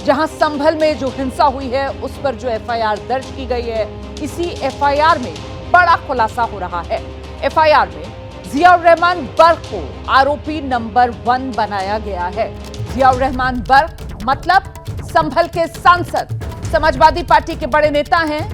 जहां संभल में जो हिंसा हुई है उस पर जो एफआईआर दर्ज की गई है, इसी एफआईआर में बड़ा खुलासा हो रहा है। एफआईआर में जियाउर रहमान बर्क को आरोपी नंबर 1 बनाया गया है। जियाउर रहमान बर्क मतलब संभल के सांसद, समाजवादी पार्टी के बड़े नेता हैं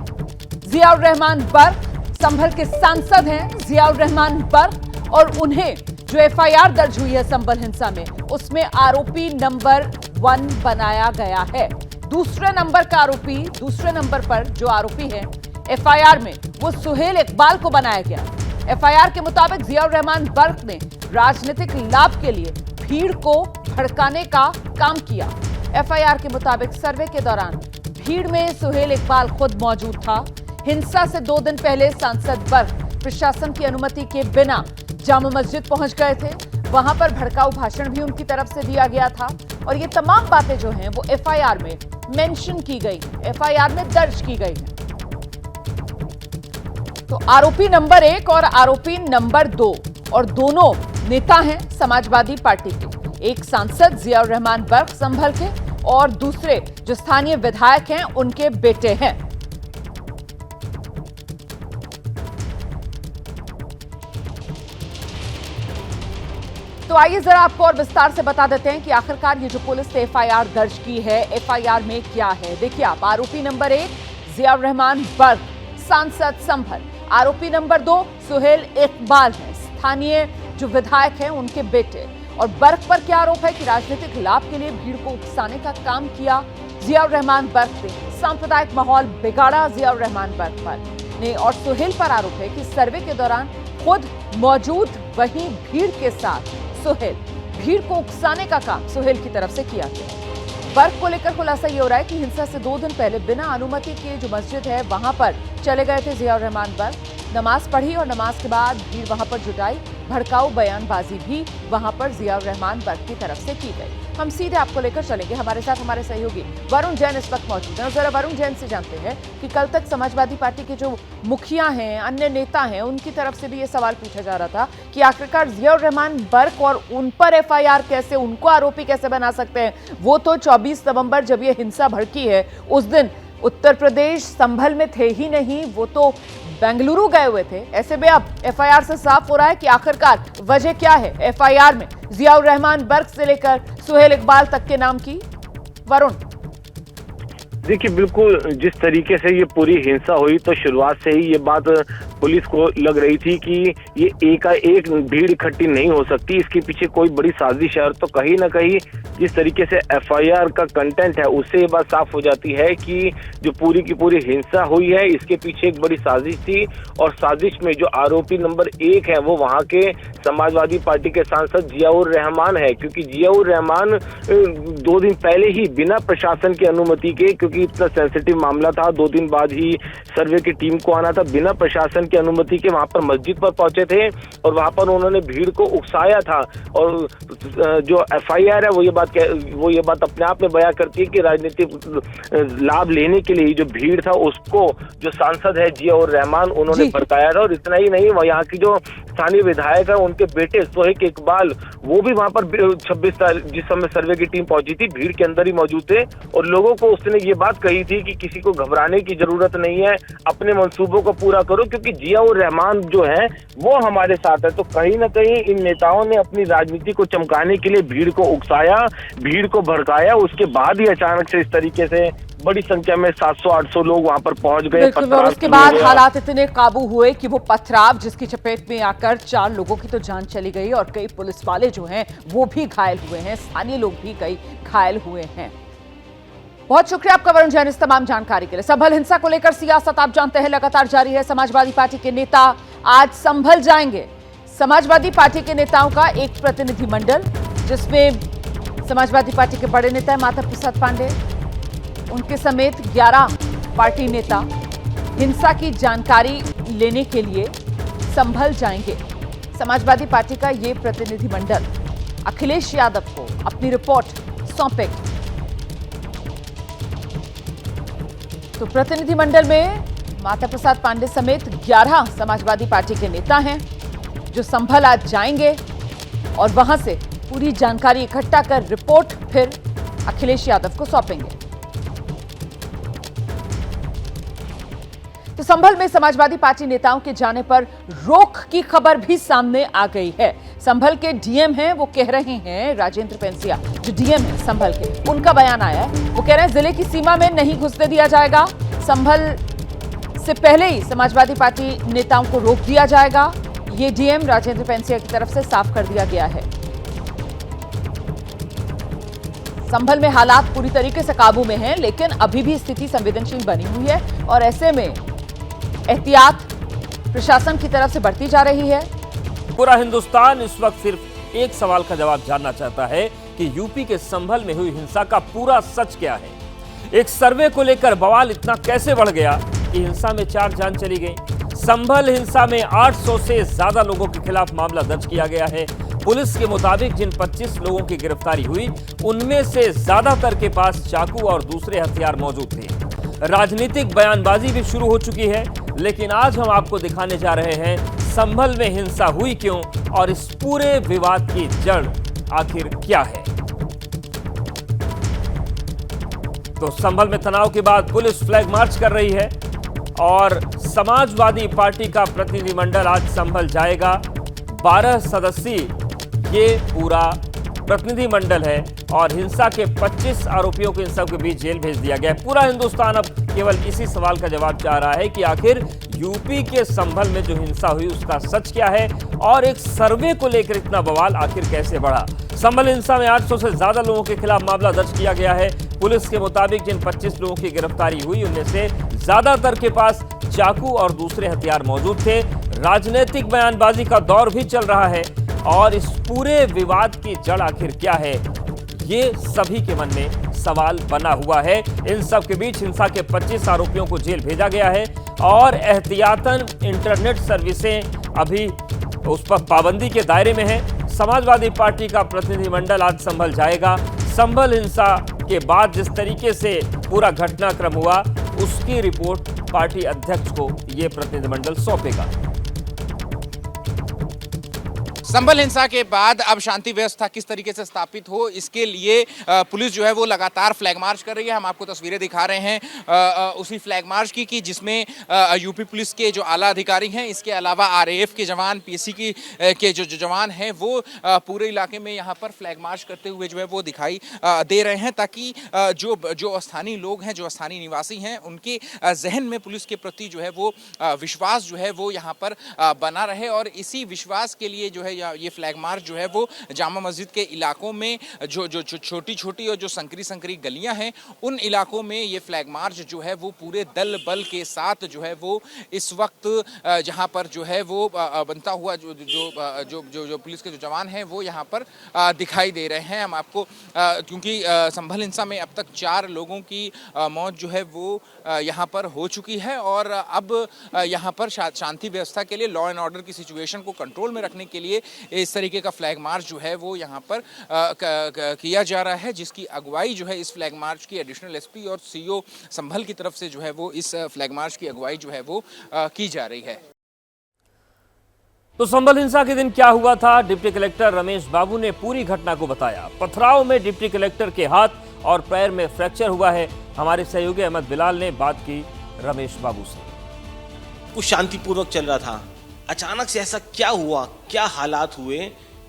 जियाउर रहमान बर्क, संभल के सांसद हैं जियाउर रहमान बर्क, और उन्हें जो एफआईआर दर्ज हुई है संभल हिंसा में, उसमें आरोपी नंबर 1 बनाया गया है। दूसरे नंबर का आरोपी, दूसरे नंबर पर जो आरोपी है एफआईआर में, वो सुहेल इकबाल को बनाया गया। एफआईआर के मुताबिक जियाउर रहमान बर्क ने राजनीतिक लाभ के लिए भीड़ को भड़काने का काम किया। एफआईआर के मुताबिक सर्वे के दौरान भीड़ में सुहेल इकबाल खुद मौजूद था। हिंसा से 2 दिन पहले सांसद बर्क प्रशासन की अनुमति के बिना जामा मस्जिद पहुंच गए थे। वहां पर भड़काऊ भाषण भी उनकी तरफ से दिया गया था, और ये तमाम बातें जो हैं वो एफआईआर में मेंशन की गई, एफआईआर में दर्ज की गई हैं। तो आरोपी नंबर 1 और आरोपी नंबर 2, और दोनों नेता हैं समाजवादी पार्टी के। एक सांसद जियाउर रहमान बर्क संभल के, और दूसरे जो स्थानीय विधायक हैं उनके बेटे हैं। तो आइए जरा आपको और विस्तार से बता देते हैं कि आखिरकार ये जो पुलिस ने एफआईआर दर्ज की है, एफआईआर में क्या है। देखिए आप, आरोपी नंबर 1 जियाउर रहमान बर्क, सांसद संभल। आरोपी नंबर 2 सुहेल इकबाल है, स्थानीय जो विधायक हैं उनके बेटे। और बर्क पर क्या आरोप है कि राजनीतिक लाभ के लिए भीड़ को उकसाने का काम किया। जियाउर रहमान बर्क ने सांप्रदायिक माहौल बिगाड़ा जियाउर रहमान बर्क पर ने, और सुहेल पर आरोप है कि सर्वे के दौरान खुद मौजूद वहीं भीड़ के साथ सुहेल भीड़ को उकसाने का काम सुहेल की तरफ से किया गया। बर्क को लेकर खुलासा ये हो रहा है कि हिंसा से 2 दिन पहले बिना अनुमति के जो मस्जिद है वहां पर चले गए थे जियाउर रहमान बर्क। नमाज पढ़ी और नमाज के बाद भीड़ वहां पर जुटाई। भड़काऊ बयानबाजी भी वहां पर जियाउर रहमान बर्क की तरफ से की गई। हम सीधे आपको लेकर चलेंगे, हमारे साथ हमारे सहयोगी वरुण जैन इस वक्त मौजूद हैं। जरा वरुण जैन से जानते हैं कि कल तक समाजवादी पार्टी के जो मुखिया हैं, अन्य नेता हैं, उनकी तरफ से भी ये सवाल पूछा जा रहा था कि आखिरकार जियाउर रहमान बर्क और उन पर एफआईआर कैसे, उनको आरोपी कैसे बना सकते हैं। वो तो 24 नवंबर जब ये हिंसा भड़की है उस दिन उत्तर प्रदेश संभल में थे ही नहीं, वो तो बेंगलुरु गए हुए थे। ऐसे में अब एफआईआर से साफ हो रहा है कि आखिरकार वजह क्या है एफआईआर में जियाउर रहमान बर्क से लेकर सुहेल इकबाल तक के नाम की। वरुण, देखिए, बिल्कुल जिस तरीके से ये पूरी हिंसा हुई तो शुरुआत से ही ये बात पुलिस को लग रही थी कि ये एकाएक भीड़ इकट्ठी नहीं हो सकती, इसके पीछे कोई बड़ी साजिश है। और तो कहीं ना कहीं जिस तरीके से एफआईआर का कंटेंट है उससे ये बात साफ हो जाती है कि जो पूरी की पूरी हिंसा हुई है इसके पीछे एक बड़ी साजिश थी। और साजिश में जो आरोपी नंबर 1 है वो वहाँ के समाजवादी पार्टी के सांसद जियाउर रहमान है, क्योंकि जियाउर रहमान 2 दिन पहले ही बिना प्रशासन की अनुमति के, क्योंकि इतना सेंसिटिव मामला था, 2 दिन बाद ही सर्वे की टीम को आना था, बिना प्रशासन की अनुमति के वहां पर मस्जिद पर पहुंचे थे और वहां पर उन्होंने भीड़ को उकसाया था। और जो एफआईआर है वो ये बात अपने आप में बयां करती है कि राजनीतिक लाभ लेने के लिए जो भीड़ था उसको जो सांसद है जियाउर रहमान उन्होंने भड़काया था। और इतना ही नहीं, वह यहाँ की जो स्थानीय विधायक है उनके बेटे सुहेल इकबाल, वो भी वहां पर 26 तारीख जिस समय सर्वे की टीम पहुंची थी भीड़ के अंदर ही मौजूद थे। और लोगों को उसने ये बात कही थी कि किसी को घबराने की जरूरत नहीं है, अपने मंसूबों को पूरा करो क्योंकि जियाउर रहमान जो है वो हमारे साथ है। तो कहीं ना कहीं इन नेताओं ने अपनी राजनीति को चमकाने के लिए भीड़ को उकसाया, भीड़ को भड़काया। उसके बाद ही अचानक से इस तरीके से बड़ी संख्या में 700-800 लोग वहां पर पहुंच गए। और उसके बाद हालात इतने काबू हुए कि वो पथराव जिसकी चपेट में आकर 4 लोगों की तो जान चली गई और कई पुलिस वाले जो हैं वो भी घायल हुए हैं, स्थानीय लोग भी कई घायल हुए हैं। बहुत शुक्रिया आपका वरुण जैन इस तमाम जानकारी के लिए। संभल हिंसा को लेकर सियासत आप जानते हैं लगातार जारी है। समाजवादी पार्टी के नेता आज संभल जाएंगे। समाजवादी पार्टी के नेताओं का एक प्रतिनिधिमंडल जिसमें समाजवादी पार्टी के बड़े नेता माता प्रसाद पांडे, उनके समेत 11 पार्टी नेता हिंसा की जानकारी लेने के लिए संभल जाएंगे। समाजवादी पार्टी का ये प्रतिनिधिमंडल अखिलेश यादव को अपनी रिपोर्ट सौंपेगी। तो प्रतिनिधिमंडल में माता प्रसाद पांडे समेत 11 समाजवादी पार्टी के नेता हैं जो संभल आज जाएंगे और वहां से पूरी जानकारी इकट्ठा कर रिपोर्ट फिर अखिलेश यादव को सौंपेंगे। तो संभल में समाजवादी पार्टी नेताओं के जाने पर रोक की खबर भी सामने आ गई है। संभल के डीएम हैं, वो कह रहे हैं, राजेंद्र पेंसिया जो डीएम है संभल के, उनका बयान आया है। वो कह रहे हैं जिले की सीमा में नहीं घुसने दिया जाएगा। संभल से पहले ही समाजवादी पार्टी नेताओं को रोक दिया जाएगा। ये डीएम राजेंद्र पेंसिया की तरफ से साफ कर दिया गया है। संभल में हालात पूरी तरीके से काबू में हैं, लेकिन अभी भी स्थिति संवेदनशील बनी हुई है और ऐसे में एहतियात प्रशासन की तरफ से बढ़ती जा रही है। पूरा हिंदुस्तान इस वक्त सिर्फ एक सवाल का जवाब जानना चाहता है कि यूपी के संभल में हुई हिंसा का पूरा सच क्या है। एक सर्वे को लेकर बवाल इतना कैसे बढ़ गया कि हिंसा में 4 जान चली गई। संभल हिंसा में 800 से ज्यादा लोगों के खिलाफ मामला दर्ज किया गया है। पुलिस के मुताबिक जिन 25 लोगों की गिरफ्तारी हुई, उनमें से ज्यादातर के पास चाकू और दूसरे हथियार मौजूद थे। राजनीतिक बयानबाजी भी शुरू हो चुकी है, लेकिन आज हम आपको दिखाने जा रहे हैं संभल में हिंसा हुई क्यों और इस पूरे विवाद की जड़ आखिर क्या है। तो संभल में तनाव के बाद पुलिस फ्लैग मार्च कर रही है और समाजवादी पार्टी का प्रतिनिधिमंडल आज संभल जाएगा। 12 सदस्यीय ये पूरा प्रतिनिधिमंडल है और हिंसा के 25 आरोपियों को इन सब के बीच जेल भेज दिया गया है। पूरा हिंदुस्तान अब केवल इसी सवाल का जवाब चाह रहा है कि आखिर यूपी के संभल में जो हिंसा हुई उसका सच क्या है और एक सर्वे को लेकर इतना बवाल आखिर कैसे बढ़ा। संभल हिंसा में 800 से ज्यादा लोगों के खिलाफ मामला दर्ज किया गया है। पुलिस के मुताबिक जिन 25 लोगों की गिरफ्तारी हुई, उनमें से ज्यादातर के पास चाकू और दूसरे हथियार मौजूद थे। राजनीतिक बयानबाजी का दौर भी चल रहा है और इस पूरे विवाद की जड़ आखिर क्या है, ये सभी के मन में सवाल बना हुआ है। इन सब के बीच हिंसा के 25 आरोपियों को जेल भेजा गया है और एहतियातन इंटरनेट सर्विसें अभी उस पर पाबंदी के दायरे में है। समाजवादी पार्टी का प्रतिनिधिमंडल आज संभल जाएगा। संभल हिंसा के बाद जिस तरीके से पूरा घटनाक्रम हुआ, उसकी रिपोर्ट पार्टी अध्यक्ष को यह प्रतिनिधिमंडल सौंपेगा। संभल हिंसा के बाद अब शांति व्यवस्था किस तरीके से स्थापित हो, इसके लिए पुलिस जो है वो लगातार फ्लैग मार्च कर रही है। हम आपको तस्वीरें दिखा रहे हैं उसी फ्लैग मार्च की जिसमें यूपी पुलिस के जो आला अधिकारी हैं, इसके अलावा आरएएफ के जवान, पीएसी के जो जवान हैं, वो पूरे इलाके में यहाँ पर फ्लैग मार्च करते हुए जो है वो दिखाई दे रहे हैं, ताकि जो स्थानीय लोग हैं, जो स्थानीय निवासी हैं, उनके जहन में पुलिस के प्रति जो है वो विश्वास जो है वो यहाँ पर बना रहे। और इसी विश्वास के लिए जो है ये फ्लैग मार्च जो है वो जामा मस्जिद के इलाकों में जो छोटी छोटी और जो संकरी गलियां हैं, उन इलाकों में ये फ्लैग मार्च जो है वो पूरे दल बल के साथ जो है वो इस वक्त जहां पर जो है वो बनता हुआ जो पुलिस के जो जवान हैं वो यहाँ पर दिखाई दे रहे हैं। हम आपको क्योंकि संभल हिंसा में अब तक 4 लोगों की मौत जो है वो यहाँ पर हो चुकी है और अब यहाँ पर शांति व्यवस्था के लिए, लॉ एंड ऑर्डर की सिचुएशन को कंट्रोल में रखने के लिए इस तरीके का फ्लैग मार्च जो है वो यहाँ पर किया जा रहा है, जिसकी अगुवाई जो है इस फ्लैग मार्च की एडिशनल एसपी और सीओ संभल की तरफ से जो है वो इस फ्लैग मार्च की अगुवाई जो है वो की जा रही है। तो संभल हिंसा के दिन क्या हुआ था, डिप्टी कलेक्टर रमेश बाबू ने पूरी घटना को बताया। पथराव में डिप्टी कलेक्टर के हाथ और पैर में फ्रैक्चर हुआ है। हमारे सहयोगी अहमद बिलाल ने बात की रमेश बाबू से। कुछ शांतिपूर्वक चल रहा था, अचानक से ऐसा क्या हुआ, क्या हालात हुए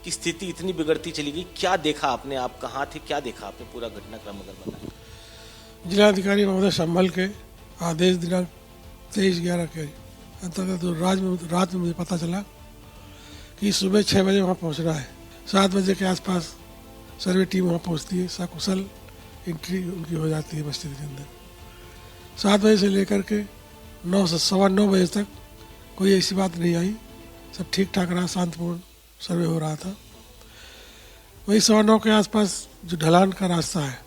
कि स्थिति इतनी बिगड़ती चली गई? क्या देखा आपने, आप कहाँ थे, क्या देखा आपने, पूरा घटनाक्रम अगर बताएं। जिलाधिकारी महोदय संभल के आदेश दिनांक 23/11 के अंतर्गत रात में मुझे पता चला कि सुबह 6 बजे वहाँ पहुँचना है। 7 बजे के आसपास सर्वे टीम वहाँ पहुँचती है, सकुशल एंट्री उनकी हो जाती है मस्जिद के अंदर। 7 बजे से लेकर के 9 से 9:15 बजे तक कोई ऐसी बात नहीं आई, सब ठीक ठाक रहा, शांतिपूर्ण सर्वे हो रहा था। वही 9:15 के आसपास जो ढलान का रास्ता है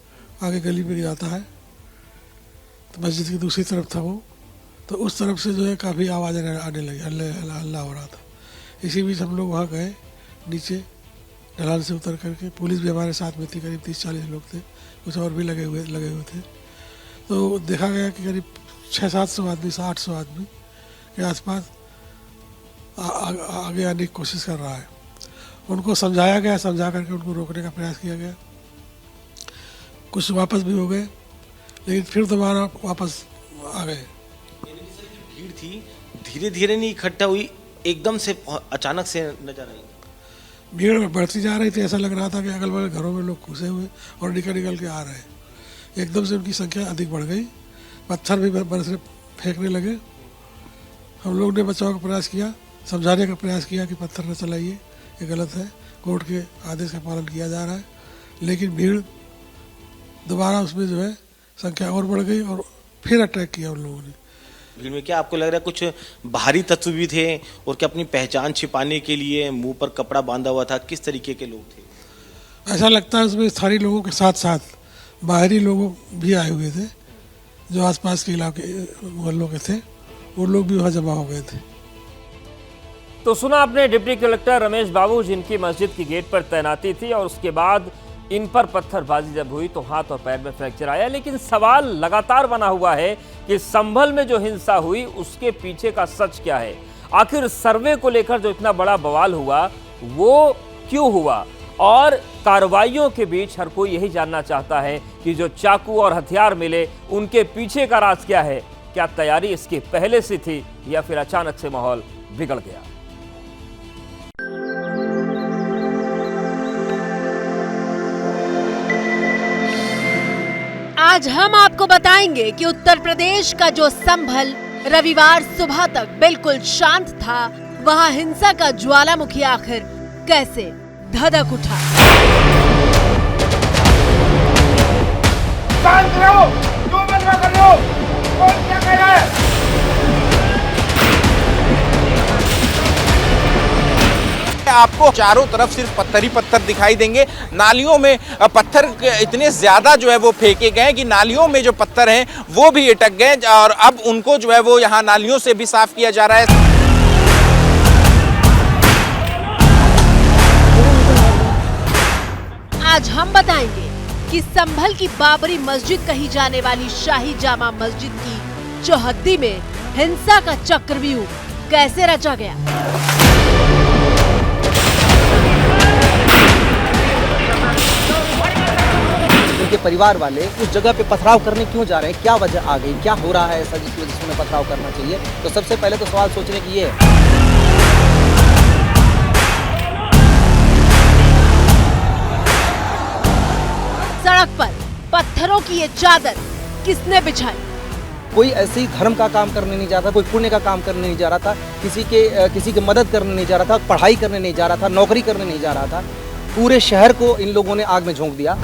आगे गली में जाता है, तो मस्जिद की दूसरी तरफ था वो, तो उस तरफ से जो है काफ़ी आवाज़ आने लगी, हल्ला हो रहा था। इसी बीच हम लोग वहाँ गए, नीचे ढलान से उतर करके, पुलिस भी हमारे साथ में थी, करीब 30-40 लोग थे, कुछ और भी लगे हुए थे। तो देखा गया कि करीब 600-700 आदमी, 800 आदमी के आसपास आगे आने की कोशिश कर रहा है। उनको समझाया गया, समझा करके उनको रोकने का प्रयास किया गया। कुछ वापस भी हो गए, लेकिन फिर दोबारा वापस आ गए। भीड़ थी, धीरे धीरे नहीं इकट्ठा हुई, एकदम से अचानक से नजर आई। भीड़ बढ़ती जा रही थी, ऐसा लग रहा था कि अगल बगल घरों में लोग घुसे हुए और निकल के आ रहे हैं। एकदम से उनकी संख्या अधिक बढ़ गई, पत्थर भी बरस फेंकने लगे। हम लोग ने बचाव का प्रयास किया, समझाने का प्रयास किया कि पत्थर न चलाइए, ये गलत है, कोर्ट के आदेश का पालन किया जा रहा है। लेकिन भीड़ दोबारा उसमें जो है संख्या और बढ़ गई और फिर अटैक किया उन लोगों ने। भीड़ में क्या आपको लग रहा है कुछ बाहरी तत्व भी थे और क्या अपनी पहचान छिपाने के लिए मुंह पर कपड़ा बांधा हुआ था? किस तरीके के लोग थे? ऐसा लगता है उसमें स्थानीय लोगों के साथ साथ बाहरी लोग भी आए हुए थे, जो आसपास के इलाके मोहल्लों के थे, वो लोग भी वहाँ जमा हो गए थे। तो सुना आपने डिप्टी कलेक्टर रमेश बाबू, जिनकी मस्जिद की गेट पर तैनाती थी और उसके बाद इन पर पत्थरबाजी जब हुई तो हाथ और पैर में फ्रैक्चर आया। लेकिन सवाल लगातार बना हुआ है कि संभल में जो हिंसा हुई उसके पीछे का सच क्या है। आखिर सर्वे को लेकर जो इतना बड़ा बवाल हुआ वो क्यों हुआ, और कार्रवाइयों के बीच हर कोई यही जानना चाहता है कि जो चाकू और हथियार मिले उनके पीछे का राज क्या है। क्या तैयारी इसकी पहले से थी या फिर अचानक से माहौल बिगड़ गया? आज हम आपको बताएंगे कि उत्तर प्रदेश का जो संभल रविवार सुबह तक बिल्कुल शांत था, वहां हिंसा का ज्वालामुखी आखिर कैसे धधक उठा। शांत रहो, जो मन में कर लो, कौन क्या कह रहा है? आपको चारों तरफ सिर्फ पत्थर ही पत्थर दिखाई देंगे। नालियों में पत्थर इतने ज्यादा जो है वो फेंके गए कि नालियों में जो पत्थर हैं वो भी अटक गए और अब उनको जो है वो यहाँ नालियों से भी साफ किया जा रहा है। आज हम बताएंगे कि संभल की बाबरी मस्जिद कही जाने वाली शाही जामा मस्जिद की चौहद्दी में हिंसा का चक्रव्यूह कैसे रचा गया। उनके परिवार वाले उस जगह पे पथराव करने क्यों जा रहे हैं, क्या वजह आ गई, क्या हो रहा है ऐसा जिसकी वजह से उन्हें पथराव करना चाहिए। तो सबसे पहले तो सवाल सोचने की ये है। सड़क पर पत्थरों की ये चादर किसने बिछाई? कोई ऐसे ही धर्म का काम करने नहीं जा रहा था, कोई पुण्य का काम करने नहीं जा रहा था, किसी की मदद करने नहीं जा रहा था, पढ़ाई करने नहीं जा रहा था, नौकरी करने नहीं जा रहा था। पूरे शहर को इन लोगों ने आग में झोंक दिया।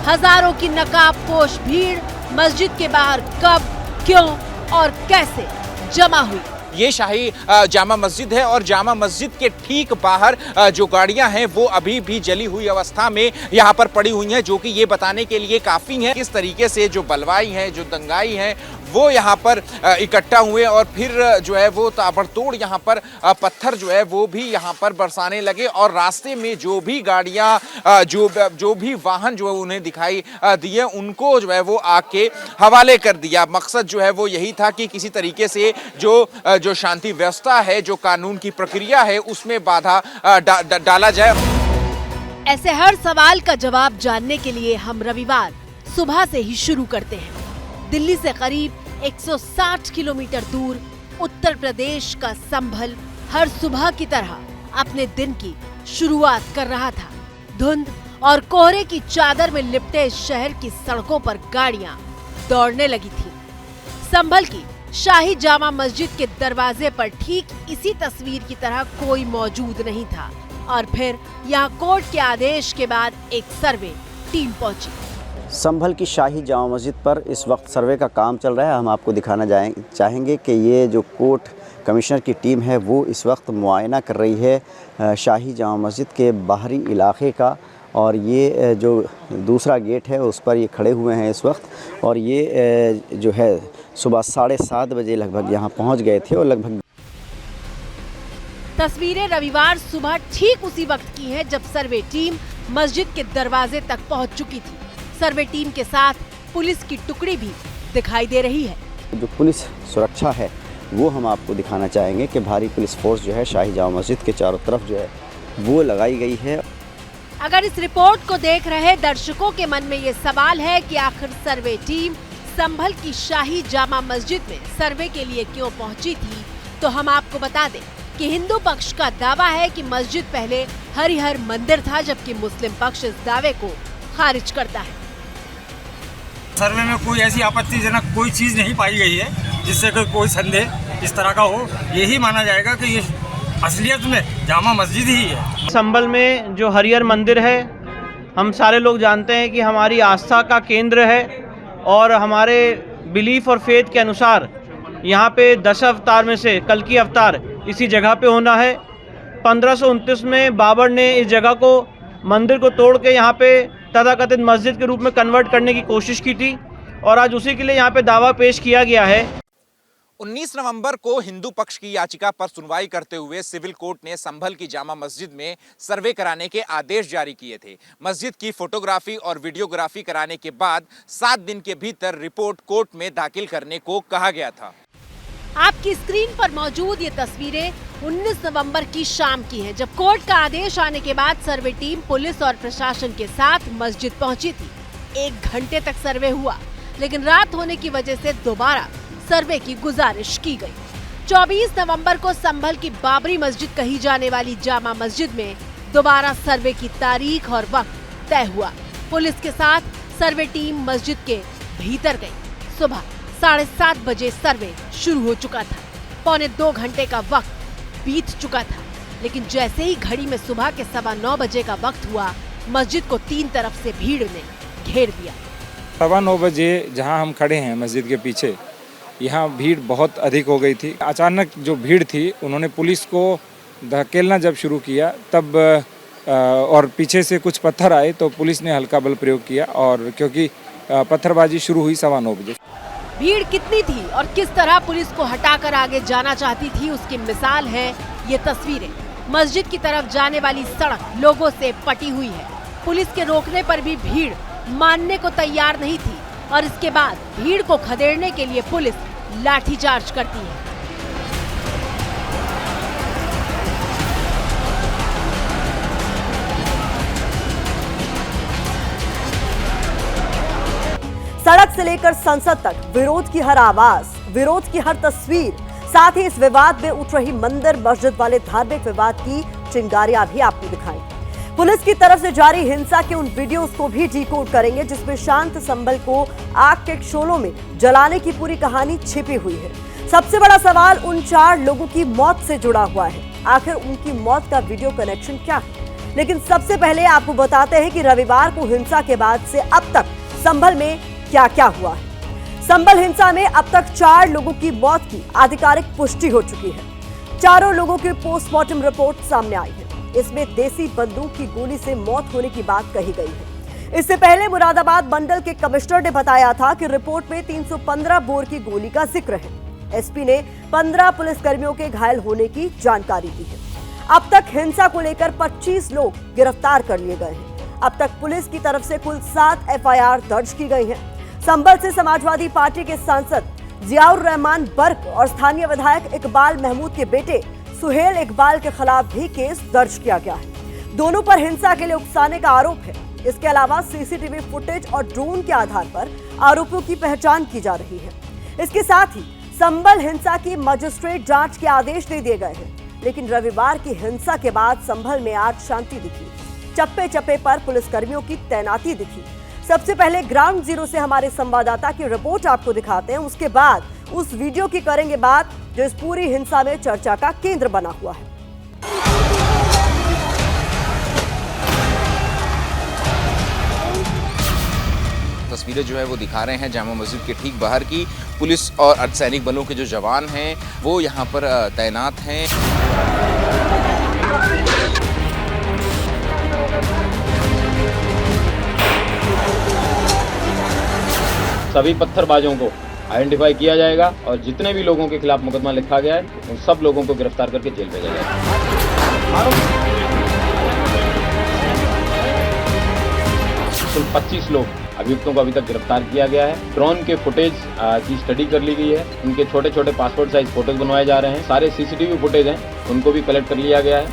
हजारों की नकाबपोश भीड़ मस्जिद के बाहर कब, क्यों और कैसे जमा हुई। ये शाही जामा मस्जिद है और जामा मस्जिद के ठीक बाहर जो गाड़ियां हैं वो अभी भी जली हुई अवस्था में यहाँ पर पड़ी हुई हैं, जो कि ये बताने के लिए काफ़ी है किस तरीके से जो बलवाई हैं, जो दंगाई हैं, वो यहाँ पर इकट्ठा हुए और फिर जो है वो ताबड़तोड़ यहाँ पर पत्थर जो है वो भी यहाँ पर बरसाने लगे और रास्ते में जो भी गाड़ियाँ जो भी वाहन जो है उन्हें दिखाई दिए उनको जो है वो आग के हवाले कर दिया। मकसद जो है वो यही था कि किसी तरीके से जो शांति व्यवस्था है, जो कानून की प्रक्रिया है, उसमें बाधा डाला जाए। ऐसे हर सवाल का जवाब जानने के लिए हम रविवार सुबह से ही शुरू करते हैं। दिल्ली से करीब 160 किलोमीटर दूर उत्तर प्रदेश का संभल हर सुबह की तरह अपने दिन की शुरुआत कर रहा था। धुंध और कोहरे की चादर में लिपटे शहर की सड़कों पर गाड़ियां दौड़ने लगी थी। संभल की शाही जामा मस्जिद के दरवाजे पर ठीक इसी तस्वीर की तरह कोई मौजूद नहीं था और फिर यहाँ कोर्ट के आदेश के बाद एक सर्वे टीम पहुंची। संभल की शाही जामा मस्जिद पर इस वक्त सर्वे का काम चल रहा है। हम आपको दिखाना चाहेंगे कि ये जो कोर्ट कमिश्नर की टीम है वो इस वक्त मुआयना कर रही है शाही जामा मस्जिद के बाहरी इलाके का, और ये जो दूसरा गेट है उस पर ये खड़े हुए हैं इस वक्त। और ये जो है सुबह 7:30 बजे लगभग यहाँ पहुँच गए थे और लगभग तस्वीरें रविवार सुबह ठीक उसी वक्त की हैं जब सर्वे टीम मस्जिद के दरवाजे तक पहुंच चुकी थी। सर्वे टीम के साथ पुलिस की टुकड़ी भी दिखाई दे रही है। जो पुलिस सुरक्षा है वो हम आपको दिखाना चाहेंगे कि भारी पुलिस फोर्स जो है शाही जामा मस्जिद के चारों तरफ जो है वो लगाई गई है। अगर इस रिपोर्ट को देख रहे दर्शकों के मन में ये सवाल है कि आखिर सर्वे टीम संभल की शाही जामा मस्जिद में सर्वे के लिए क्यों पहुंची थी, तो हम आपको बता दें कि हिंदू पक्ष का दावा है कि मस्जिद पहले हरिहर मंदिर था, जबकि मुस्लिम पक्ष इस दावे को खारिज करता है। सर्वे में कोई ऐसी आपत्तिजनक कोई चीज नहीं पाई गई है जिससे कोई संदेह इस तरह का हो। यही माना जाएगा कि ये असलियत में जामा मस्जिद ही है। संभल में जो हरिहर मंदिर है, हम सारे लोग जानते हैं कि हमारी आस्था का केंद्र है और हमारे बिलीफ और फेथ के अनुसार यहाँ पे 10 अवतार में से कल की अवतार इसी जगह पे होना है। 1529 में बाबर ने इस जगह को मंदिर को तोड़ के यहाँ पे तथाकथित मस्जिद के रूप में कन्वर्ट करने की कोशिश की थी और आज उसी के लिए यहाँ पे दावा पेश किया गया है। 19 नवंबर को हिंदू पक्ष की याचिका पर सुनवाई करते हुए सिविल कोर्ट ने संभल की जामा मस्जिद में सर्वे कराने के आदेश जारी किए थे। मस्जिद की फोटोग्राफी और वीडियोग्राफी कराने के बाद 7 दिन के भीतर रिपोर्ट कोर्ट में दाखिल करने को कहा गया था। आपकी स्क्रीन पर मौजूद ये तस्वीरें 19 नवंबर की शाम की हैं, जब कोर्ट का आदेश आने के बाद सर्वे टीम पुलिस और प्रशासन के साथ मस्जिद पहुंची थी। 1 घंटे तक सर्वे हुआ, लेकिन रात होने की वजह से दोबारा सर्वे की गुजारिश की गई। 24 नवंबर को संभल की बाबरी मस्जिद कही जाने वाली जामा मस्जिद में दोबारा सर्वे की तारीख और वक्त तय हुआ। पुलिस के साथ सर्वे टीम मस्जिद के भीतर गई। सुबह 7:30 बजे सर्वे शुरू हो चुका था। 1.25 घंटे का वक्त बीत चुका था, लेकिन जैसे ही घड़ी में सुबह के 9:15 बजे का वक्त हुआ, मस्जिद को 3 तरफ से भीड़ ने घेर दिया। 9:15 बजे जहां हम खड़े हैं मस्जिद के पीछे, यहाँ भीड़ बहुत अधिक हो गई थी। अचानक जो भीड़ थी उन्होंने पुलिस को धकेलना जब शुरू किया तब और पीछे से कुछ पत्थर आए तो पुलिस ने हल्का बल प्रयोग किया और क्योंकि पत्थरबाजी शुरू हुई 9:15 बजे। भीड़ कितनी थी और किस तरह पुलिस को हटाकर आगे जाना चाहती थी, उसकी मिसाल है ये तस्वीरें। मस्जिद की तरफ जाने वाली सड़क लोगों से पटी हुई है। पुलिस के रोकने पर भी भीड़ मानने को तैयार नहीं थी और इसके बाद भीड़ को खदेड़ने के लिए पुलिस लाठीचार्ज करती है। सड़क से लेकर संसद तक विरोध की हर आवाज, विरोध की हर तस्वीर, साथ ही इस विवाद में उठ रही मंदिर मस्जिद वाले धार्मिक विवाद की चिंगारियां भी आपको दिखाई। पुलिस की तरफ से जारी हिंसा के उन वीडियोस को भी डिकोड करेंगे जिसमें शांत संभल को आग के शोलों में जलाने की पूरी कहानी छिपी हुई है। सबसे बड़ा सवाल उन 4 लोगों की मौत से जुड़ा हुआ है। आखिर उनकी मौत का वीडियो कनेक्शन क्या है? लेकिन सबसे पहले आपको बताते हैं कि रविवार को हिंसा के बाद से अब तक संभल में क्या क्या हुआ है। संभल हिंसा में अब तक 4 लोगों की मौत की आधिकारिक पुष्टि हो चुकी है। चारों लोगों की पोस्टमार्टम रिपोर्ट सामने आई है। इसमें देसी बंदूक की गोली से मौत होने की बात कही गई है। इससे पहले मुरादाबाद मंडल के कमिश्नर ने बताया था कि रिपोर्ट में 315 बोर की गोली का जिक्र है। एसपी ने 15 पुलिसकर्मियों के घायल होने की जानकारी दी है। अब तक हिंसा को लेकर 25 लोग गिरफ्तार कर लिए गए हैं। अब तक पुलिस की तरफ से कुल 7 एफआईआर दर्ज की गई है। संभल से समाजवादी पार्टी के सांसद जियाउर रहमान बर्क और स्थानीय विधायक इकबाल महमूद के बेटे सुहेल इकबाल के खिलाफ भी केस दर्ज किया गया है। दोनों पर हिंसा के लिए उकसाने का आरोप है। इसके अलावा सीसीटीवी फुटेज और ड्रोन के आधार पर आरोपियों की पहचान की जा रही है। इसके साथ ही संभल हिंसा की मजिस्ट्रेट जांच के आदेश दे दिए गए हैं। लेकिन रविवार की हिंसा के बाद संभल में आज शांति दिखी। चप्पे चप्पे पर पुलिसकर्मियों की तैनाती दिखी। सबसे पहले ग्राउंड जीरो से हमारे संवाददाता की रिपोर्ट आपको दिखाते हैं, उसके बाद उस वीडियो की करेंगे बात जो इस पूरी हिंसा में चर्चा का केंद्र बना हुआ है। तस्वीरें जो है वो दिखा रहे हैं जामा मस्जिद के ठीक बाहर की। पुलिस और अर्धसैनिक बलों के जो जवान हैं वो यहाँ पर तैनात हैं। सभी पत्थरबाजों को आइडेंटिफाई किया जाएगा और जितने भी लोगों के खिलाफ मुकदमा लिखा गया है उन सब लोगों को गिरफ्तार करके जेल भेजा जाएगा। कुल 25 लोग अभियुक्तों को अभी तक गिरफ्तार किया गया है। ड्रोन के फुटेज की स्टडी कर ली गई है, उनके छोटे छोटे पासपोर्ट साइज फोटोज बनवाए जा रहे हैं। सारे सीसीटीवी फुटेज हैं, उनको भी कलेक्ट कर लिया गया है।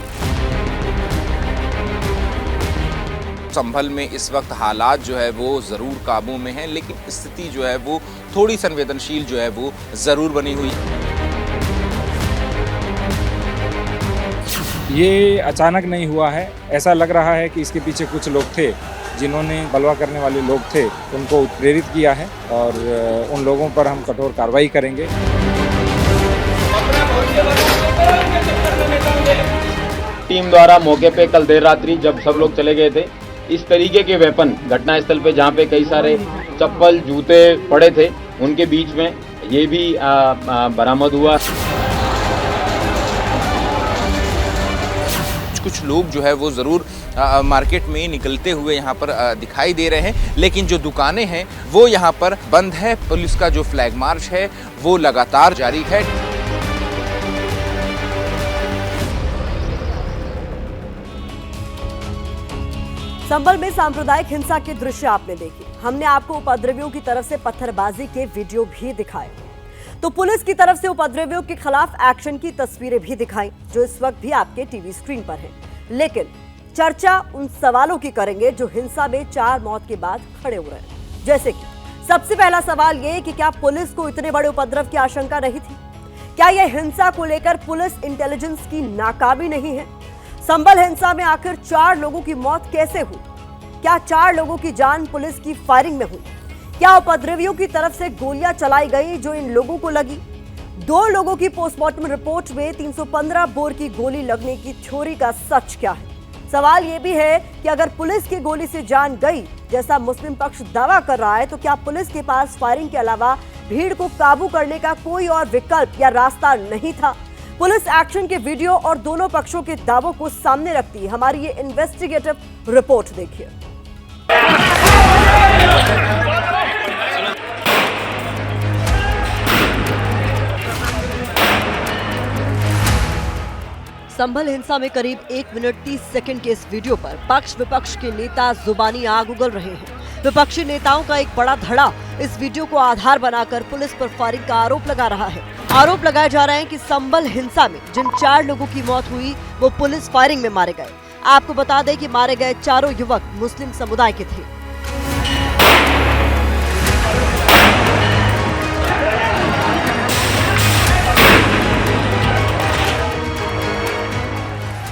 संभल में इस वक्त हालात जो है वो ज़रूर काबू में हैं, लेकिन स्थिति जो है वो थोड़ी संवेदनशील जो है वो ज़रूर बनी हुई है। ये अचानक नहीं हुआ है, ऐसा लग रहा है कि इसके पीछे कुछ लोग थे जिन्होंने बलवा करने वाले लोग थे, उनको प्रेरित किया है और उन लोगों पर हम कठोर कार्रवाई करेंगे। टीम द्वारा मौके पे कल देर रात्रि जब सब लोग चले गए थे, इस तरीके के वेपन घटनास्थल पे जहाँ पे कई सारे चप्पल जूते पड़े थे, उनके बीच में ये भी बरामद हुआ। कुछ लोग जो है वो ज़रूर मार्केट में निकलते हुए यहाँ पर दिखाई दे रहे हैं, लेकिन जो दुकानें हैं वो यहाँ पर बंद है। पुलिस का जो फ्लैग मार्च है वो लगातार जारी है। संभल में सांप्रदायिक हिंसा के दृश्य आपने देखे। हमने आपको उपद्रवियों की तरफ से पत्थरबाजी के वीडियो भी दिखाए, तो पुलिस की तरफ से उपद्रवियों के खिलाफ एक्शन की तस्वीरें भी दिखाई, जो इस वक्त भी आपके टीवी स्क्रीन पर है। लेकिन चर्चा उन सवालों की करेंगे जो हिंसा में 4 मौत के बाद खड़े हो रहे हैं। जैसे कि सबसे पहला सवाल ये कि क्या पुलिस को इतने बड़े उपद्रव की आशंका नहीं थी? क्या यह हिंसा को लेकर पुलिस इंटेलिजेंस की नाकामी नहीं है? संभल हिंसा में आखिर 4 लोगों की मौत कैसे हुई? क्या 4 लोगों की जान पुलिस की फायरिंग में हुई? क्या उपद्रवियों की तरफ से गोलियां चलाई गई जो इन लोगों को लगी? 2 लोगों की पोस्टमार्टम रिपोर्ट में 315 बोर की गोली लगने की थ्योरी का सच क्या है? सवाल यह भी है कि अगर पुलिस की गोली से जान गई, जैसा मुस्लिम पक्ष दावा कर रहा है, तो क्या पुलिस के पास फायरिंग के अलावा भीड़ को काबू करने का कोई और विकल्प या रास्ता नहीं था? पुलिस एक्शन के वीडियो और दोनों पक्षों के दावों को सामने रखती है हमारी ये इन्वेस्टिगेटिव रिपोर्ट देखिए। संभल हिंसा में करीब 1 मिनट 30 सेकंड के इस वीडियो पर पक्ष विपक्ष के नेता जुबानी आग उगल रहे हैं। विपक्षी नेताओं का एक बड़ा धड़ा इस वीडियो को आधार बनाकर पुलिस पर फायरिंग का आरोप लगा रहा है। आरोप लगाए जा रहे हैं कि संभल हिंसा में जिन 4 लोगों की मौत हुई वो पुलिस फायरिंग में मारे गए। आपको बता दें कि मारे गए चारों युवक मुस्लिम समुदाय के थे।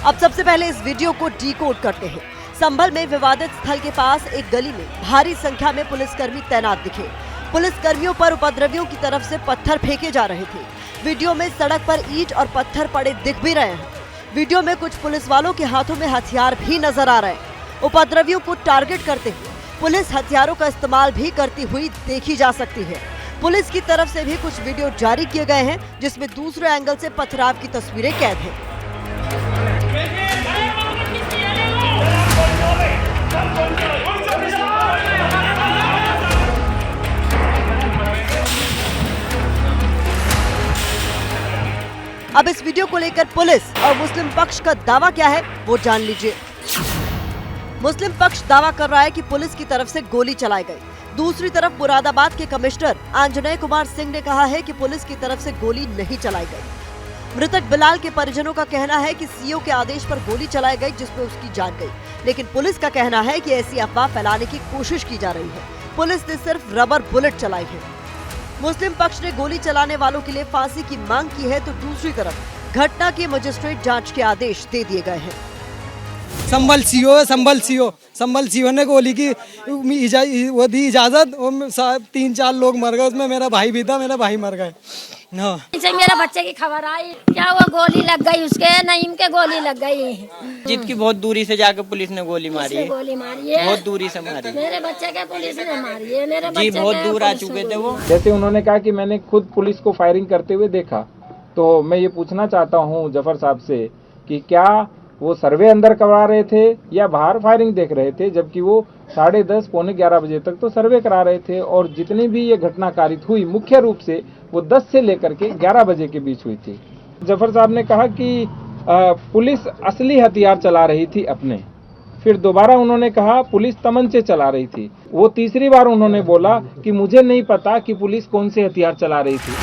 अब सबसे पहले इस वीडियो को डिकोड करते हैं। संभल में विवादित स्थल के पास एक गली में भारी संख्या में पुलिसकर्मी तैनात दिखे। पुलिसकर्मियों पर उपद्रवियों की तरफ से पत्थर फेंके जा रहे थे। वीडियो में सड़क पर ईंट और पत्थर पड़े दिख भी रहे हैं। वीडियो में कुछ पुलिस वालों के हाथों में हथियार भी नजर आ रहे हैं। उपद्रवियों को टारगेट करते हुए पुलिस हथियारों का इस्तेमाल भी करती हुई देखी जा सकती है। पुलिस की तरफ से भी कुछ वीडियो जारी किए गए हैं जिसमें दूसरे एंगल से पथराव की तस्वीरें कैद हैं। अब इस वीडियो को लेकर पुलिस और मुस्लिम पक्ष का दावा क्या है वो जान लीजिए। मुस्लिम पक्ष दावा कर रहा है कि पुलिस की तरफ से गोली चलाई गई। दूसरी तरफ मुरादाबाद के कमिश्नर आंजनेय कुमार सिंह ने कहा है कि पुलिस की तरफ से गोली नहीं चलाई गई। मृतक बिलाल के परिजनों का कहना है कि सीओ के आदेश पर गोली चलाई गई जिसमें उसकी जान गई, लेकिन पुलिस का कहना है कि ऐसी अफवाह फैलाने की कोशिश की जा रही है। पुलिस ने सिर्फ रबर बुलेट चलाई है। मुस्लिम पक्ष ने गोली चलाने वालों के लिए फांसी की मांग की है, तो दूसरी तरफ घटना की मजिस्ट्रेट जांच के आदेश दे दिए गए हैं। संभल सीओ है, संभल सीओ ने गोली की वो दी इजाजत। 3-4 लोग मर गए, उसमें मेरा भाई भी था, मेरा भाई मर गए। हाँ, मेरा बच्चे की खबर आई, क्या वो गोली लग गई उसके, नईम के गोली लग गई। जितकी बहुत दूरी से जाकर पुलिस ने गोली मारी है, बहुत दूरी से मारी। मेरे बच्चे के पुलिस ने मारी है, मेरे जी बहुत दूर आ चुके थे वो। जैसे उन्होंने कहा कि मैंने खुद पुलिस को फायरिंग करते हुए देखा, तो मैं ये पूछना चाहता हूँ जफर साहब से कि क्या वो सर्वे अंदर करवा रहे थे या बाहर फायरिंग देख रहे थे, जबकि वो 10:30 पौने 11 बजे तक तो सर्वे करा रहे थे। और जितनी भी ये घटना कारित हुई मुख्य रूप से वो 10 से लेकर के 11 बजे के बीच हुई थी। जफर साहब ने कहा कि पुलिस असली हथियार चला रही थी अपने, फिर दोबारा उन्होंने कहा पुलिस तमंचे चला रही थी। वो तीसरी बार उन्होंने बोला कि मुझे नहीं पता कि पुलिस कौन से हथियार चला रही थी।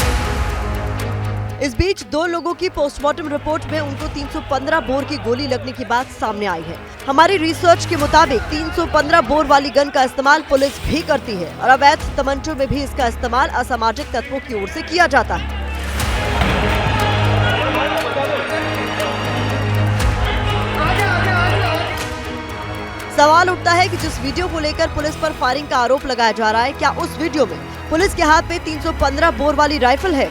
इस बीच 2 लोगों की पोस्टमार्टम रिपोर्ट में उनको 315 बोर की गोली लगने की बात सामने आई है। हमारी रिसर्च के मुताबिक 315 बोर वाली गन का इस्तेमाल पुलिस भी करती है और अवैध तमंचों में भी इसका इस्तेमाल असामाजिक तत्वों की ओर से किया जाता है। सवाल उठता है कि जिस वीडियो को लेकर पुलिस पर फायरिंग का आरोप लगाया जा रहा है, क्या उस वीडियो में पुलिस के हाथ में 315 बोर वाली राइफल है?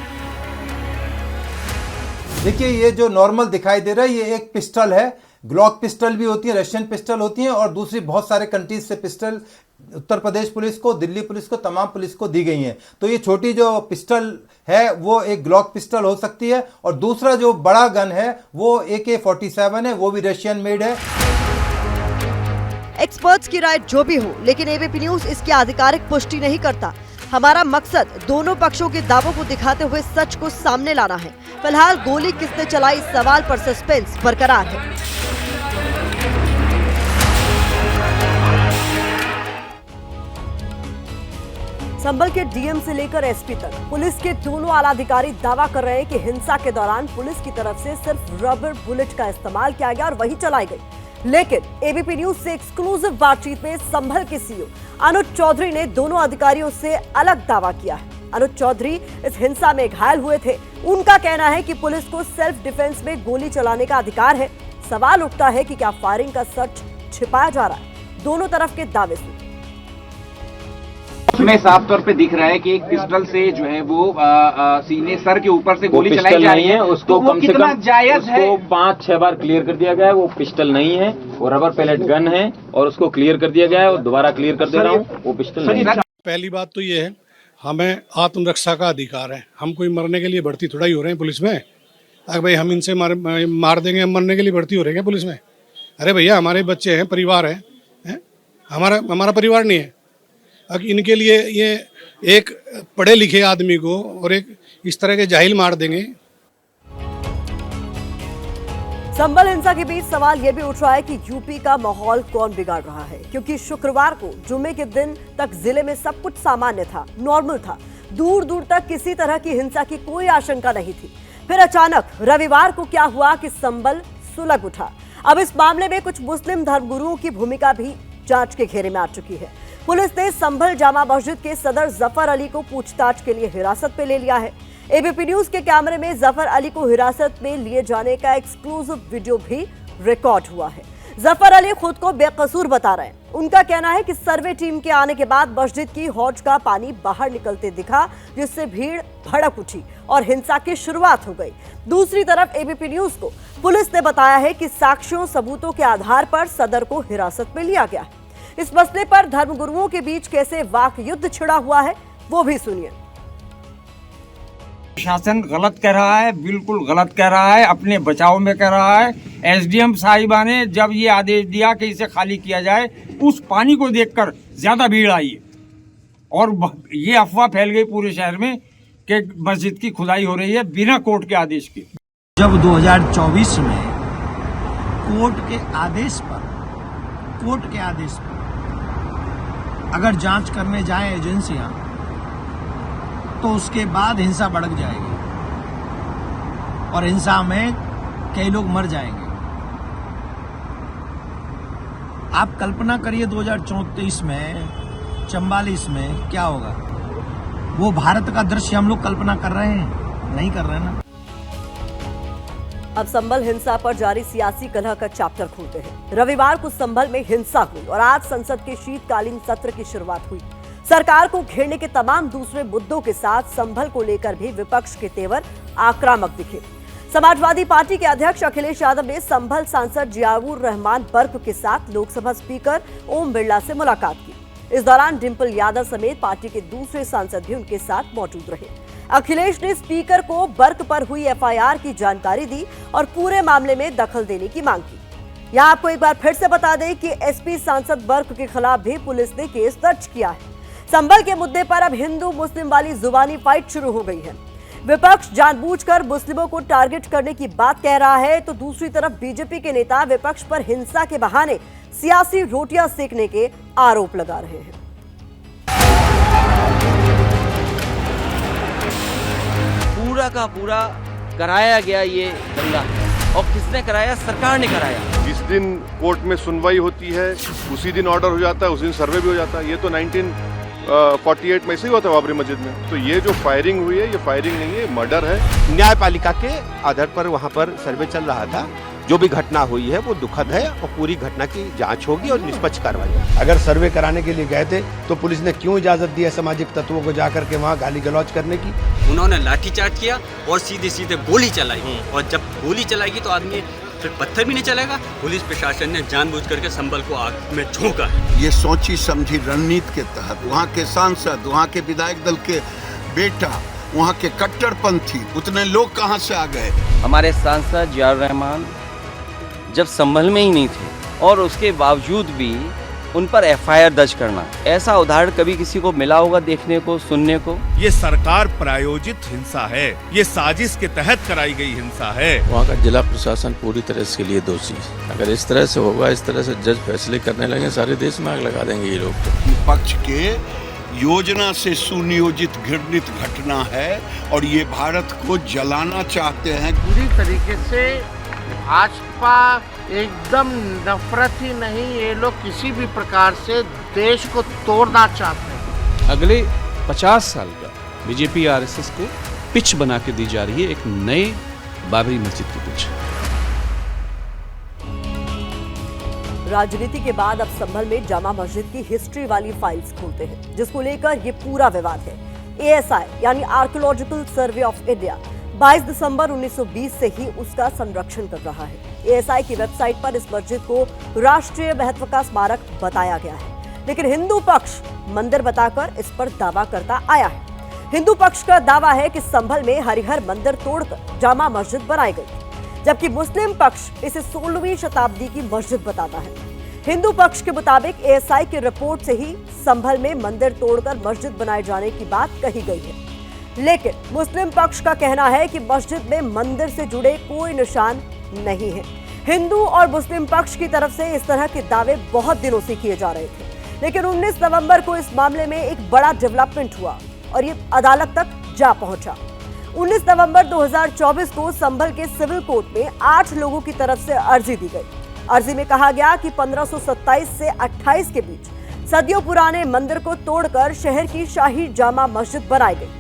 देखिए, ये जो नॉर्मल दिखाई दे रहा है ये एक पिस्टल है। ग्लॉक पिस्टल भी होती है, रशियन पिस्टल होती है और दूसरी बहुत सारे कंट्रीज से पिस्टल उत्तर प्रदेश पुलिस को, दिल्ली पुलिस को, तमाम पुलिस को दी गई हैं। तो ये छोटी जो पिस्टल है वो एक ग्लॉक पिस्टल हो सकती है और दूसरा जो बड़ा गन है वो AK-47 है, वो भी रशियन मेड है। एक्सपर्ट्स की राय जो भी हो, लेकिन एबीपी न्यूज इसकी आधिकारिक पुष्टि नहीं करता। हमारा मकसद दोनों पक्षों के दावों को दिखाते हुए सच को सामने लाना है। फिलहाल गोली किसने चलाई, इस सवाल पर सस्पेंस बरकरार है। संभल के डीएम से लेकर एसपी तक पुलिस के दोनों आला अधिकारी दावा कर रहे हैं कि हिंसा के दौरान पुलिस की तरफ से सिर्फ रबर बुलेट का इस्तेमाल किया गया और वही चलाई गई। लेकिन एबीपी न्यूज से एक्सक्लूसिव बातचीत में संभल के सीईओ अनुज चौधरी ने दोनों अधिकारियों से अलग दावा किया है। अनुज चौधरी इस हिंसा में घायल हुए थे। उनका कहना है कि पुलिस को सेल्फ डिफेंस में गोली चलाने का अधिकार है। सवाल उठता है कि क्या फायरिंग का सच छिपाया जा रहा है? दोनों तरफ के दावे से उसमें साफ तौर पे दिख रहा है कि एक पिस्टल से जो है वो सीने सर के ऊपर से गोली चलाई जा रही है। उसको कम से कम जायज है, 5-6 बार क्लियर कर दिया गया है। वो पिस्टल नहीं है, वो रबर पैलेट गन है और उसको क्लियर कर दिया गया है और दोबारा क्लियर कर दे रहा हूँ, वो पिस्टल नहीं है। पहली बात तो ये है, हमें आत्मरक्षा का अधिकार है। हम कोई मरने के लिए भर्ती थोड़ा ही हो रहे हैं पुलिस में। अगर भाई हम इनसे मार देंगे, हम मरने के लिए भर्ती हो रहे हैं पुलिस में? अरे भैया, हमारे बच्चे हैं, परिवार है, हमारा परिवार नहीं है। अब इनके लिए ये एक पढ़े लिखे आदमी को और एक इस तरह के जाहिल मार देंगे। संभल हिंसा के बीच सवाल यह भी उठ रहा है कि यूपी का माहौल कौन बिगाड़ रहा है, क्योंकि शुक्रवार को जुम्मे के दिन तक जिले में सब कुछ सामान्य था, नॉर्मल था। दूर दूर तक किसी तरह की हिंसा की कोई आशंका नहीं थी। फिर अचानक रविवार को क्या हुआ कि संभल सुलग उठा। अब इस मामले में कुछ मुस्लिम धर्मगुरुओं की भूमिका भी जांच के घेरे में आ चुकी है। पुलिस ने संभल जामा मस्जिद के सदर जफर अली को पूछताछ के लिए हिरासत में ले लिया है। एबीपी न्यूज के कैमरे में जफर अली को हिरासत में लिए जाने का एक्सक्लूसिव वीडियो भी रिकॉर्ड हुआ है। जफर अली खुद को बेकसूर बता रहे हैं। उनका कहना है कि सर्वे टीम के आने के बाद मस्जिद की हौज का पानी बाहर निकलते दिखा, जिससे भीड़ भड़क उठी और हिंसा की शुरुआत हो गई। दूसरी तरफ एबीपी न्यूज को पुलिस ने बताया है कि साक्ष्यों सबूतों के आधार पर सदर को हिरासत में लिया गया है। इस मसले पर धर्मगुरुओं के बीच कैसे वाक युद्ध छिड़ा हुआ है, वो भी सुनिए। शासन गलत कह रहा है, बिल्कुल गलत कह रहा है, अपने बचाव में कह रहा है। एसडीएम साहिबा ने जब ये आदेश दिया कि इसे खाली किया जाए, उस पानी को देखकर ज्यादा भीड़ आई और ये अफवाह फैल गई पूरे शहर में कि मस्जिद की खुदाई हो रही है बिना कोर्ट के आदेश के। जब 2024 में कोर्ट के आदेश पर अगर जांच करने जाए एजेंसियां, तो उसके बाद हिंसा भड़क जाएगी और हिंसा में कई लोग मर जाएंगे। आप कल्पना करिए 2034 में, 44 में क्या होगा। वो भारत का दृश्य हम लोग कल्पना कर रहे हैं? नहीं कर रहे हैं ना। अब संभल हिंसा पर जारी सियासी कलह का चैप्टर खोलते हैं। रविवार को संभल में हिंसा हुई और आज संसद के शीतकालीन सत्र की शुरुआत हुई। सरकार को घेरने के तमाम दूसरे मुद्दों के साथ संभल को लेकर भी विपक्ष के तेवर आक्रामक दिखे। समाजवादी पार्टी के अध्यक्ष अखिलेश यादव ने संभल सांसद जियाउर रहमान बर्क के साथ लोकसभा स्पीकर ओम बिरला से मुलाकात की। इस दौरान डिंपल यादव समेत पार्टी के दूसरे सांसद भी उनके साथ मौजूद रहे। अखिलेश ने स्पीकर को बर्क पर हुई एफआईआर की जानकारी दी और पूरे मामले में दखल देने की मांग की। यहां आपको एक बार फिर से बता दें कि एसपी सांसद बर्क के खिलाफ भी पुलिस ने केस दर्ज किया है। संभल के मुद्दे पर अब हिंदू मुस्लिम वाली जुबानी फाइट शुरू हो गई है। विपक्ष जानबूझकर मुस्लिमों को टारगेट करने की बात कह रहा है, तो दूसरी तरफ बीजेपी के नेता विपक्ष पर हिंसा के बहाने सियासी रोटियां सेकने के आरोप लगा रहे हैं। पूरा का पूरा कराया गया ये दंगा, और किसने कराया? सरकार ने कराया। जिस दिन कोर्ट में सुनवाई होती है उसी दिन ऑर्डर हो जाता है, उस दिन सर्वे भी हो जाता है। ये तो 1948 में ऐसे ही हुआ था बाबरी मस्जिद में। तो ये जो फायरिंग हुई है, ये फायरिंग नहीं है, मर्डर है। न्यायपालिका के आधार पर वहाँ पर सर्वे चल रहा था। जो भी घटना हुई है वो दुखद है और पूरी घटना की जांच होगी और निष्पक्ष कार्रवाई। अगर सर्वे कराने के लिए गए थे तो पुलिस ने क्यों इजाजत दी है सामाजिक तत्वों को जाकर के वहाँ गाली गलौज करने की? उन्होंने लाठीचार्ज किया और सीधे सीधे गोली चलाई, और जब गोली चलाएगी तो आदमी फिर पत्थर भी नहीं चलेगा। पुलिस प्रशासन ने जानबूझ करके संभल को आग में झोंका है। ये सोची समझी रणनीति के तहत वहाँ के सांसद, वहाँ के विधायक दल के बेटा, वहाँ के कट्टरपंथी, उतने लोग कहाँ से आ गए? हमारे सांसद जियाउर रहमान जब संभल में ही नहीं थे और उसके बावजूद भी उन पर एफआईआर दर्ज करना, ऐसा उदाहरण कभी किसी को मिला होगा देखने को, सुनने को? ये सरकार प्रायोजित हिंसा है, ये साजिश के तहत कराई गई हिंसा है। वहाँ का जिला प्रशासन पूरी तरह इसके लिए दोषी है। अगर इस तरह से होगा, इस तरह से जज फैसले करने लगे, सारे देश में आग लगा देंगे ये लोग। तो विपक्ष के योजना से सुनियोजित घृणित घटना है और ये भारत को जलाना चाहते हैं। पूरी तरीके से भाजपा एकदम नफरत ही नहीं, ये लोग किसी भी प्रकार से देश को तोड़ना चाहते हैं। अगले 50 साल का बीजेपी आरएसएस को पिच बना के दी जा रही है, एक नए बाबरी मस्जिद की पिच। राजनीति के बाद अब संभल में जामा मस्जिद की हिस्ट्री वाली फाइल्स खोलते हैं, जिसको लेकर ये पूरा विवाद है। एएसआई यानी आर्कियोलॉजिकल सर्वे ऑफ इंडिया 22 दिसंबर 1920 से ही उसका संरक्षण कर रहा है। एएसआई की वेबसाइट पर इस मस्जिद को राष्ट्रीय महत्व का स्मारक बताया गया है, लेकिन हिंदू पक्ष मंदिर बताकर इस पर दावा करता आया है। हिंदू पक्ष का दावा है कि संभल में हरिहर मंदिर तोड़कर जामा मस्जिद बनाई गई, जबकि मुस्लिम पक्ष इसे 16वीं शताब्दी की मस्जिद बताता है। हिंदू पक्ष के मुताबिक एएसआई की रिपोर्ट से ही संभल में मंदिर तोड़कर मस्जिद बनाए जाने की बात कही गई है, लेकिन मुस्लिम पक्ष का कहना है कि मस्जिद में मंदिर से जुड़े कोई निशान नहीं है। हिंदू और मुस्लिम पक्ष की तरफ से इस तरह के दावे बहुत दिनों से किए जा रहे थे, लेकिन 19 नवंबर को इस मामले में एक बड़ा डेवलपमेंट हुआ और ये अदालत तक जा पहुंचा। 19 नवंबर 2024 को संभल के सिविल कोर्ट में 8 लोगों की तरफ से अर्जी दी गई। अर्जी में कहा गया कि 1527 से 28 के बीच सदियों पुराने मंदिर को तोड़कर शहर की शाही जामा मस्जिद बनाई गई।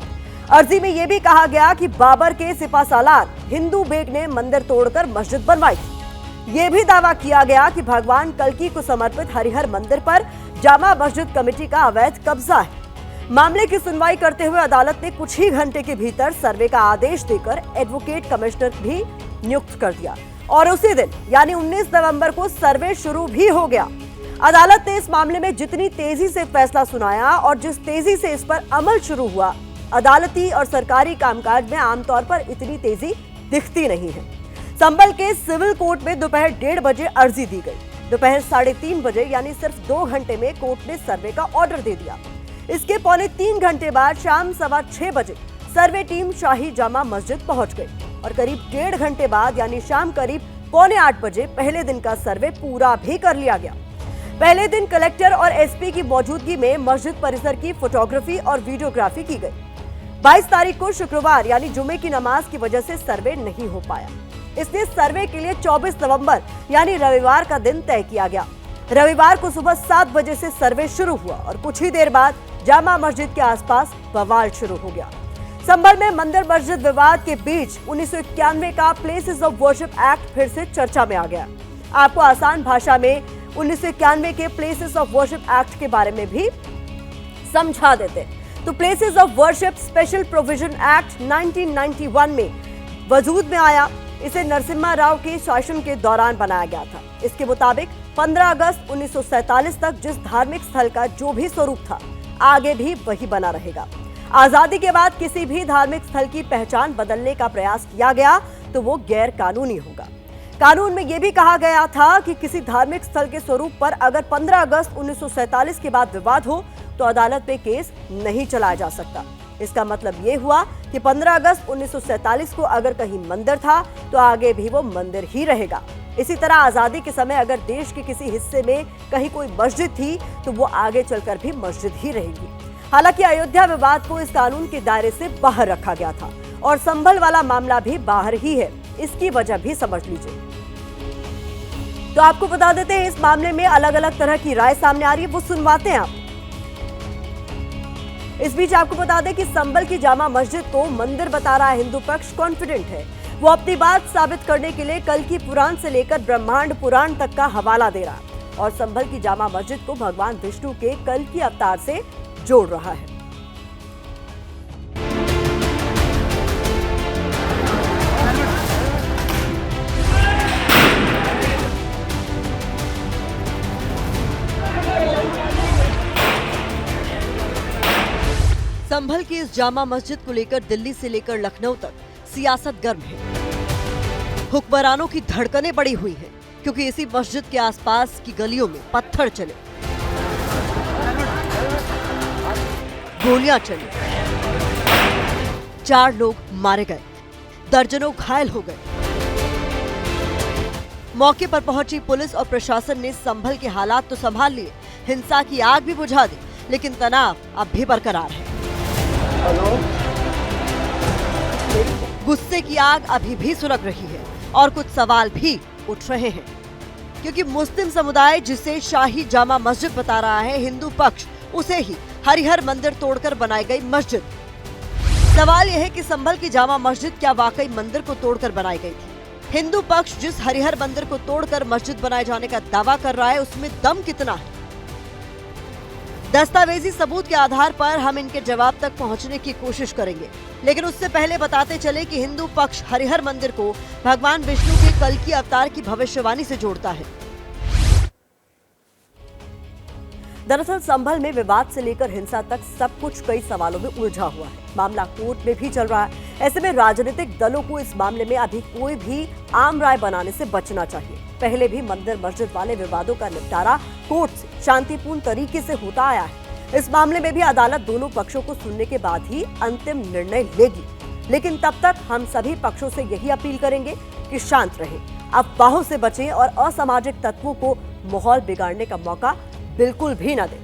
अर्जी में यह भी कहा गया कि बाबर के सिपहसालार हिंदू बेग ने मंदिर तोड़कर मस्जिद बनवाई थी। यह भी दावा किया गया कि भगवान कल्की को समर्पित हरिहर मंदिर पर जामा मस्जिद कमेटी का अवैध कब्जा है। मामले की सुनवाई करते हुए अदालत ने कुछ ही घंटे के भीतर सर्वे का आदेश देकर एडवोकेट कमिश्नर भी नियुक्त कर दिया और उसी दिन यानी 19 नवंबर को सर्वे शुरू भी हो गया। अदालत ने इस मामले में जितनी तेजी से फैसला सुनाया और जिस तेजी से इस पर अमल शुरू हुआ, अदालती और सरकारी कामकाज में आमतौर पर इतनी तेजी दिखती नहीं है। संभल के सिविल कोर्ट में दोपहर 1:30 बजे अर्जी दी गई। दोपहर 3:30 बजे यानी सिर्फ 2 घंटे में कोर्ट ने सर्वे का ऑर्डर दे दिया। इसके पौने 3 घंटे बाद शाम 6:15 बजे सर्वे टीम शाही जामा मस्जिद पहुंच गई और करीब 1.5 घंटे बाद यानी शाम करीब 7:45 बजे पहले दिन का सर्वे पूरा भी कर लिया गया। पहले दिन कलेक्टर और एसपी की मौजूदगी में मस्जिद परिसर की फोटोग्राफी और वीडियोग्राफी की गई। 22 तारीख को शुक्रवार यानी जुमे की नमाज की वजह से सर्वे नहीं हो पाया, इसलिए सर्वे के लिए 24 नवंबर यानी रविवार का दिन तय किया गया। रविवार को सुबह 7 बजे से सर्वे शुरू हुआ और कुछ ही देर बाद जामा मस्जिद के आसपास बवाल शुरू हो गया। संभल में मंदिर मस्जिद विवाद के बीच 1991 का प्लेसेस ऑफ वर्शिप एक्ट फिर से चर्चा में आ गया। आपको आसान भाषा में 1991 के प्लेसेस ऑफ वर्शिप एक्ट के बारे में भी समझा देते। तो places of worship special provision act 1991 में वजूद में आया। इसे नरसिम्हा राव के शासन के दौरान बनाया गया था। इसके मुताबिक 15 अगस्त 1947 तक जिस धार्मिक स्थल का जो भी स्वरूप था, आगे भी वही बना रहेगा। आजादी के बाद किसी भी धार्मिक स्थल की पहचान बदलने का प्रयास किया गया तो वो गैर कानूनी होगा। कानून में यह भी कहा गया था कि किसी धार्मिक स्थल के स्वरूप पर अगर 15 अगस्त 1947 के बाद विवाद हो तो अदालत में केस नहीं चलाया जा सकता। इसका मतलब ये हुआ कि 15 अगस्त 1947 को अगर कहीं मंदिर था तो आगे भी वो मंदिर ही रहेगा। इसी तरह आजादी के समय अगर देश के किसी हिस्से में कहीं कोई मस्जिद थी तो वो आगे चलकर भी मस्जिद ही रहेगी। हालांकि अयोध्या विवाद को इस कानून के दायरे से बाहर रखा गया था और संभल वाला मामला भी बाहर ही है। इसकी वजह भी समझ लीजिए। तो आपको बता देते हैं, इस मामले में अलग अलग तरह की राय सामने आ रही है, वो सुनवाते हैं आप। इस बीच आपको बता दें कि संभल की जामा मस्जिद को मंदिर बता रहा हिंदू पक्ष कॉन्फिडेंट है। वो अपनी बात साबित करने के लिए कल की पुराण से लेकर ब्रह्मांड पुराण तक का हवाला दे रहा है और संभल की जामा मस्जिद को भगवान विष्णु के कल की अवतार से जोड़ रहा है। संभल की इस जामा मस्जिद को लेकर दिल्ली से लेकर लखनऊ तक सियासत गर्म है। हुक्मरानों की धड़कनें बढ़ी हुई हैं क्योंकि इसी मस्जिद के आसपास की गलियों में पत्थर चले, गोलियां चली, 4 लोग मारे गए, दर्जनों घायल हो गए। मौके पर पहुंची पुलिस और प्रशासन ने संभल के हालात तो संभाल लिए, हिंसा की आग भी बुझा दी, लेकिन तनाव अब भी बरकरार है। गुस्से की आग अभी भी सुलग रही है और कुछ सवाल भी उठ रहे हैं क्योंकि मुस्लिम समुदाय जिसे शाही जामा मस्जिद बता रहा है, हिंदू पक्ष उसे ही हरिहर मंदिर तोड़कर बनाई गई मस्जिद। सवाल यह है कि संभल की जामा मस्जिद क्या वाकई मंदिर को तोड़कर बनाई गई थी? हिंदू पक्ष जिस हरिहर मंदिर को तोड़कर मस्जिद बनाए जाने का दावा कर रहा है उसमें दम कितना है? दस्तावेजी सबूत के आधार पर हम इनके जवाब तक पहुंचने की कोशिश करेंगे, लेकिन उससे पहले बताते चले कि हिंदू पक्ष हरिहर मंदिर को भगवान विष्णु के कल की अवतार की भविष्यवाणी से जोड़ता है। दरअसल संभल में विवाद से लेकर हिंसा तक सब कुछ कई सवालों में उलझा हुआ है। मामला कोर्ट में भी चल रहा है। ऐसे में राजनीतिक दलों को इस मामले में अभी कोई भी आम राय बनाने से बचना चाहिए। पहले भी मंदिर मस्जिद वाले विवादों का निपटारा कोर्ट से शांतिपूर्ण तरीके से होता आया है। इस मामले में भी अदालत दोनों पक्षों को सुनने के बाद ही अंतिम निर्णय लेगी, लेकिन तब तक हम सभी पक्षों से यही अपील करेंगे कि शांत रहें, अफवाहों से बचें और असामाजिक तत्वों को माहौल बिगाड़ने का मौका बिल्कुल भी न दें।